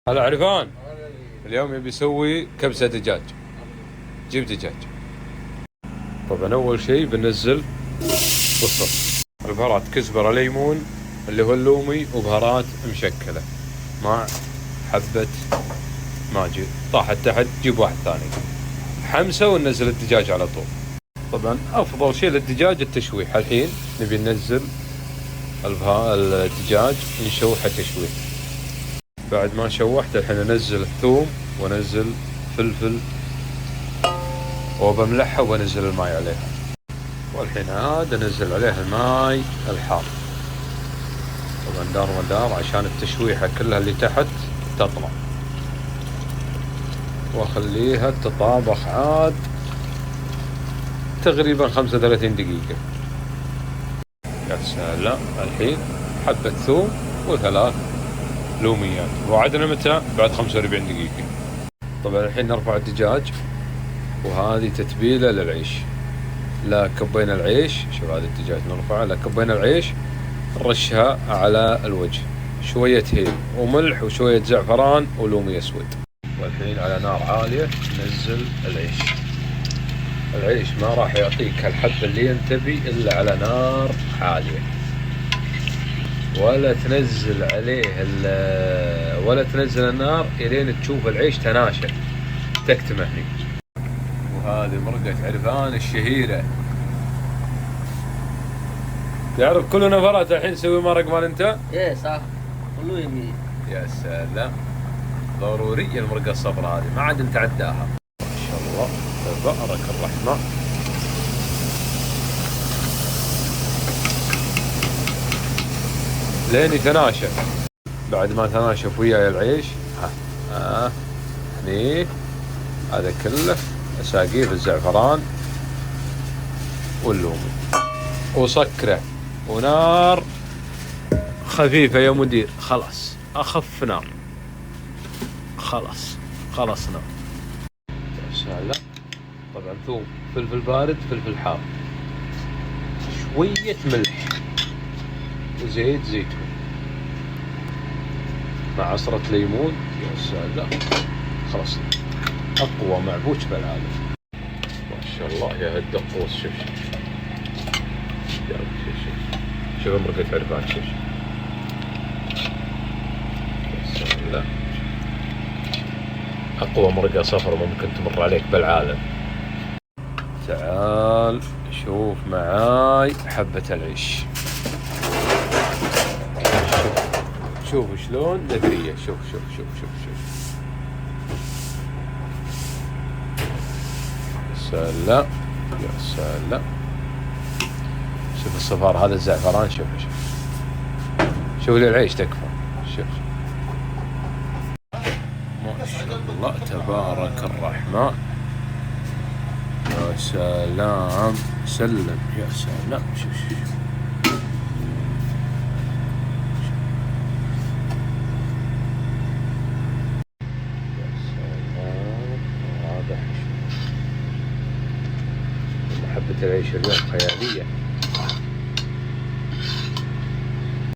هلا عرفان، اليوم يبي يسوي كبسة دجاج. جيب دجاج. طبعا أول شيء بنزل بصل، البهارات كزبرة ليمون اللي هو اللومي، وبهارات مشكلة مع حبة ماجي. طاحت تحت جيب واحد ثاني، حمسة وننزل الدجاج على طول. طبعا أفضل شيء للدجاج التشويح. الحين نبي ننزل الدجاج نشوحه تشويح. بعد ما شوحت الحين انزل الثوم وانزل فلفل وبملحها وانزل الماء عليها. والحين عاد انزل عليها الماء الحار. طبعا دار ودار عشان التشويحة كلها اللي تحت تطلع، واخليها تطابخ عاد تقريبا 35 دقيقة. يا سلام. الحين حبة ثوم وثلاث لوميات، وعدنا متى؟ بعد 45 دقيقة. طبعا الحين نرفع الدجاج، وهذه تتبيلة للعيش. لا كبينا العيش، شوف هذا الدجاج نرفعه، لا كبينا العيش نرشها على الوجه، شوية هيل وملح وشوية زعفران ولومي اسود. والحين على نار عالية ننزل العيش. العيش ما راح يعطيك الحب اللي انت تبي الا على نار عالية، ولا تنزل عليه ولا تنزل النار الين تشوف العيش تناشف تكتمه هني. وهذه مرقة عرفان الشهيرة. تعرف كل نفرات الحين تسوي مرق مال انت؟ ايه صح، كله يمين. يا سلام، ضرورية المرقة الصفراء هذه، ما عاد نتعداها. ما شاء الله تبارك الرحمن. لين يتناشف. بعد ما تناشف وياي العيش هني هذا كله اساقيه بالزعفران واللومي وسكره، ونار خفيفة يا مدير. خلاص اخف نار، خلاص نار. يا سلام. طبعا ثوم، فلفل بارد، فلفل حار، شوية ملح وزيت زيتون مع عصرة ليمون. يا سلام. خلاص اقوى معبوش بالعالم. ما شاء الله يا هالدقوس. شوف شوف مرقة عرفان. شوف يا سلام، اقوى مرقة صفرا ممكن تمر عليك بالعالم. تعال شوف معاي حبة العيش. شوف شلون ذكية. شوف يا سلام يا سلام. شوف الصفار هذا الزعفران. شوف لي العيش تكفى. شوف ما شاء الله تبارك الرحمن. يا سلام سلم. يا سلام. شوف يا سلام. هذا حبة العيش اليوم خيالية.